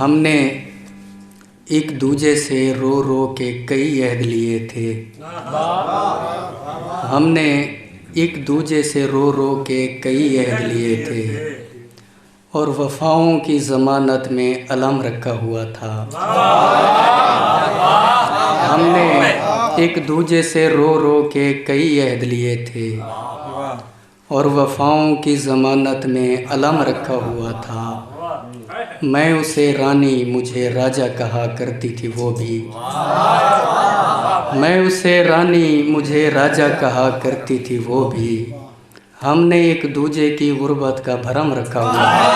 हमने एक दूजे से रो रो के कई अहद लिए थे। हमने एक दूजे से रो रो के कई अहद लिए थे और वफ़ाओं की ज़मानत में अलम रखा हुआ था। हमने एक दूजे से रो रो के कई अहद लिए थे और वफ़ाओं की ज़मानत में अलम रखा हुआ था। मैं उसे रानी मुझे राजा कहा करती थी वो भी। मैं उसे रानी मुझे राजा कहा करती थी वो भी। हमने एक दूजे की गुर्बत का भरम रखा हुआ है।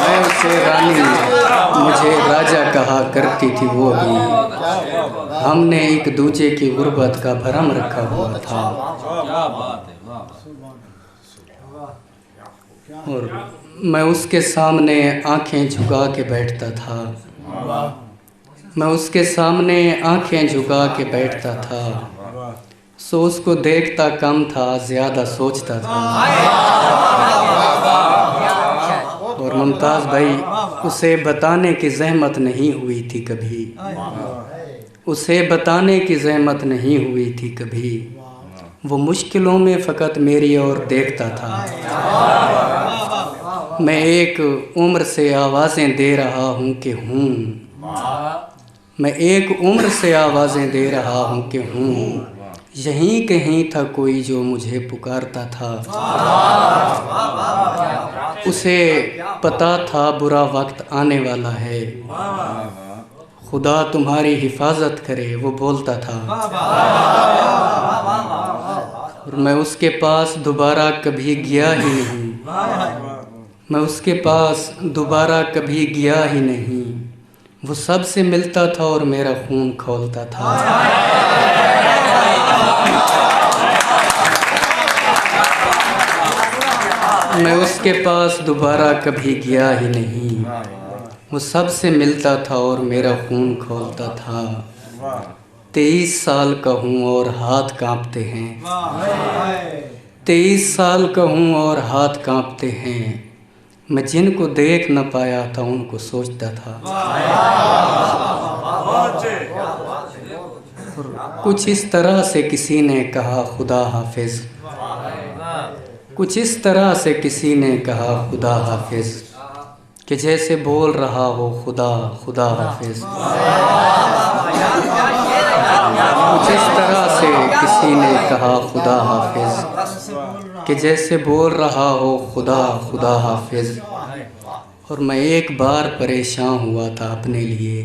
मैं उसे रानी मुझे राजा कहा करती थी वो भी। हमने एक दूजे की गुर्बत का भरम रखा हुआ था। और मैं उसके सामने आंखें झुका के बैठता था। मैं उसके सामने आंखें झुका के बैठता था। सो उसको देखता कम था, ज़्यादा सोचता था। और मुमताज़ भाई, उसे बताने की ज़हमत नहीं हुई थी कभी। उसे बताने की ज़हमत नहीं हुई थी कभी। वो मुश्किलों में फ़कत मेरी ओर देखता था। मैं एक उम्र से आवाज़ें दे रहा हूँ कि हूँ। मैं एक उम्र से आवाज़ें दे रहा हूँ कि हूँ। यहीं कहीं था कोई जो मुझे पुकारता था। उसे पता था बुरा वक्त आने वाला है। खुदा तुम्हारी हिफाजत करे, वो बोलता था। और मैं उसके पास दोबारा कभी गया ही नहीं। मैं उसके पास दोबारा कभी गया ही नहीं। वो सबसे मिलता था और मेरा खून खौलता था। मैं उसके पास दोबारा कभी गया ही नहीं। वो सबसे मिलता था और मेरा खून खौलता था। 23 साल का हूँ और हाथ कांपते हैं। 23 साल का हूँ और हाथ कांपते हैं। मैं जिनको देख न पाया था उनको सोचता था। कुछ इस तरह से किसी ने कहा खुदा हाफिज़। कुछ इस तरह से किसी ने कहा खुदा हाफिज़, कि जैसे बोल रहा हो खुदा खुदा हाफिज़। कुछ इस तरह से किसी ने कहा खुदा हाफिज़, कि जैसे बोल रहा हो खुदा खुदा हाफिज़। और मैं एक बार परेशान हुआ था अपने लिए।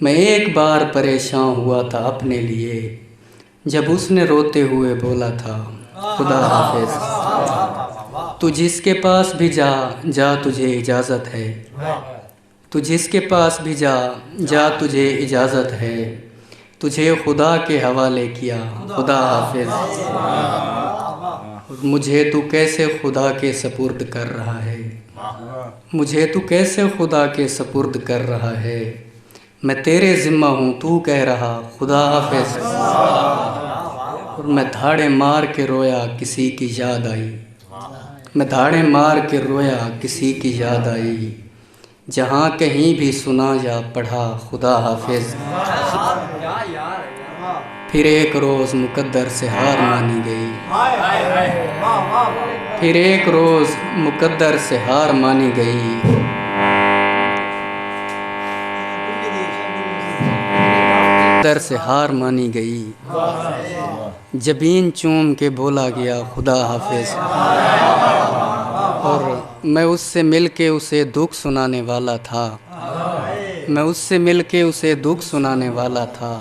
मैं एक बार परेशान हुआ था अपने लिए, जब उसने रोते हुए बोला था खुदा हाफिज़। तू जिसके पास भी जा जा तुझे इजाज़त है। तू जिसके पास भी जा जा तुझे इजाज़त है। तुझे खुदा के हवाले किया खुदा हाफिज़। मुझे तू कैसे खुदा के सपुर्द कर रहा है। मुझे तू कैसे खुदा के सपुर्द कर रहा है। मैं तेरे ज़िम्मा हूँ तू कह रहा खुदा हाफिज़। और मैं धाड़े मार के रोया किसी की याद आई। मैं धाड़े मार के रोया किसी की याद आई। जहाँ कहीं भी सुना या पढ़ा खुदा हाफिज़। फिर एक रोज़ मुकद्दर से हार मानी गई। फिर एक रोज़ मुकद्दर से हार मानी गई। मुकद्दर से हार मानी गई। जबीन चूम के बोला गया खुदा हाफिज़। और मैं उससे मिल के उसे दुख सुनाने वाला था। मैं उससे मिल के उसे दुख सुनाने वाला था।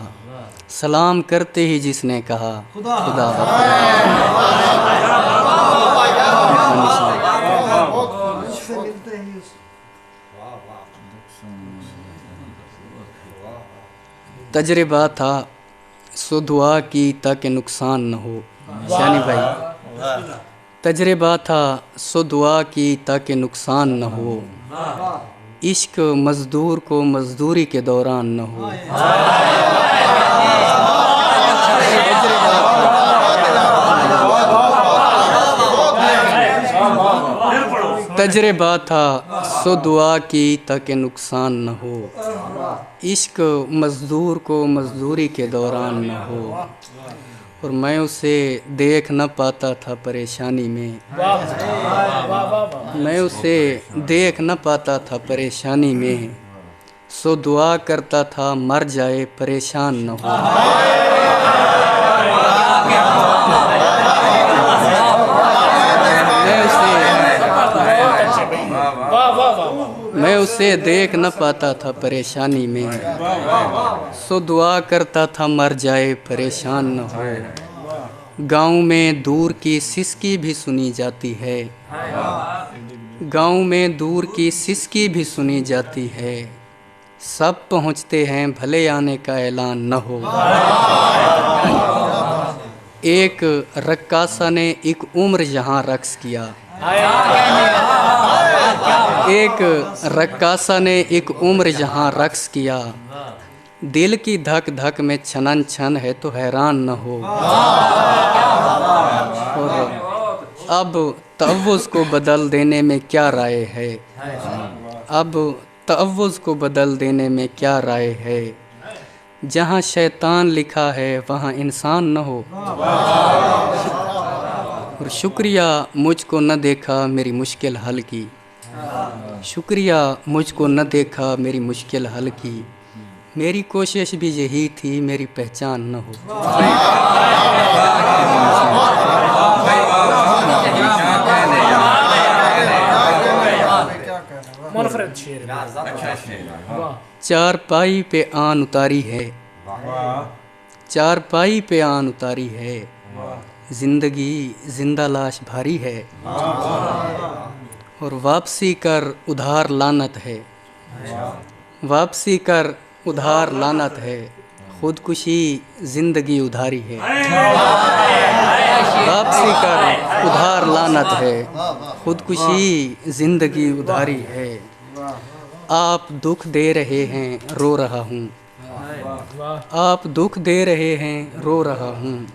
सलाम करते ही जिसने कहा खुदा हाफिज़। तजर्बा था सो दुआ की ताकि नुकसान न हो। यानी भाई, तजर्बा था सो दुआ की ताकि नुकसान न हो। इश्क मज़दूर को मज़दूरी के दौरान न हो। तजर्बा था सो दुआ की ताकि नुकसान न हो, इश्क मज़दूर को मज़दूरी के दौरान न हो। और मैं उसे देख न पाता था परेशानी में, मैं उसे देख न पाता था परेशानी में, सो दुआ करता था मर जाए परेशान न हो। मैं उसे देख न पाता था परेशानी में, सो दुआ करता था मर जाए परेशान न हो। गाँव में दूर की सिसकी भी सुनी जाती है, गाँव में दूर की सिसकी भी सुनी जाती है, सब पहुँचते हैं भले आने का ऐलान न हो। एक रक्कासा ने एक उम्र यहाँ रक्स किया, एक रक्कासा ने एक उम्र यहाँ रक्स किया, दिल की धक धक में छनन छन है तो हैरान न हो। और अब तअव्वुज़ को बदल देने में क्या राय है, अब तअव्वुज़ को बदल देने में क्या राय है, जहाँ शैतान लिखा है वहाँ इंसान न हो। और शुक्रिया मुझको न देखा मेरी मुश्किल हल की, शुक्रिया मुझको न देखा मेरी मुश्किल हल की, मेरी कोशिश भी यही थी मेरी पहचान न हो। चारपाई पे आन उतारी है, चारपाई पे आन उतारी है, जिंदगी जिंदा लाश भारी है। और वापसी कर उधार लानत है, वापसी कर उधार लानत है, खुदकुशी जिंदगी उधारी है। वापसी कर उधार लानत है, खुदकुशी जिंदगी उधारी है। आप दुख दे रहे हैं रो रहा हूँ, आप दुख दे रहे हैं रो रहा हूँ,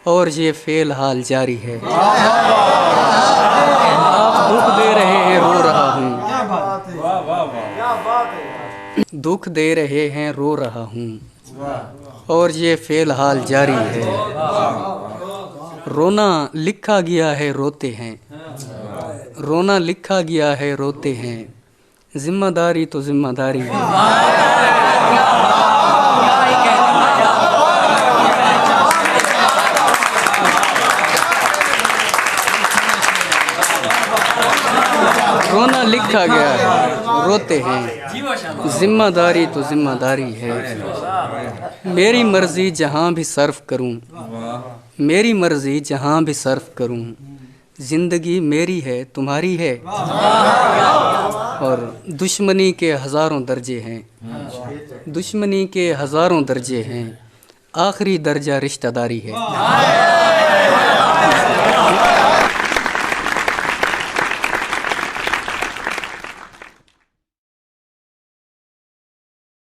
और ये फेल हाल जारी है। आप दुख दे रहे हैं रो रहा हूँ, दुख दे रहे हैं रो रहा हूँ, और ये फेल हाल जारी है। रोना लिखा गया है रोते हैं, रोना लिखा गया है रोते हैं, जिम्मेदारी तो जिम्मेदारी है। रोना लिखा गया है रोते हैं, जिम्मेदारी तो जिम्मेदारी है। मेरी मर्जी जहाँ भी सर्फ करूँ, मेरी मर्जी जहाँ भी सर्फ करूँ, जिंदगी मेरी है तुम्हारी है। और दुश्मनी के हज़ारों दर्जे हैं, दुश्मनी के हज़ारों दर्जे हैं, आखिरी दर्जा रिश्तेदारी है।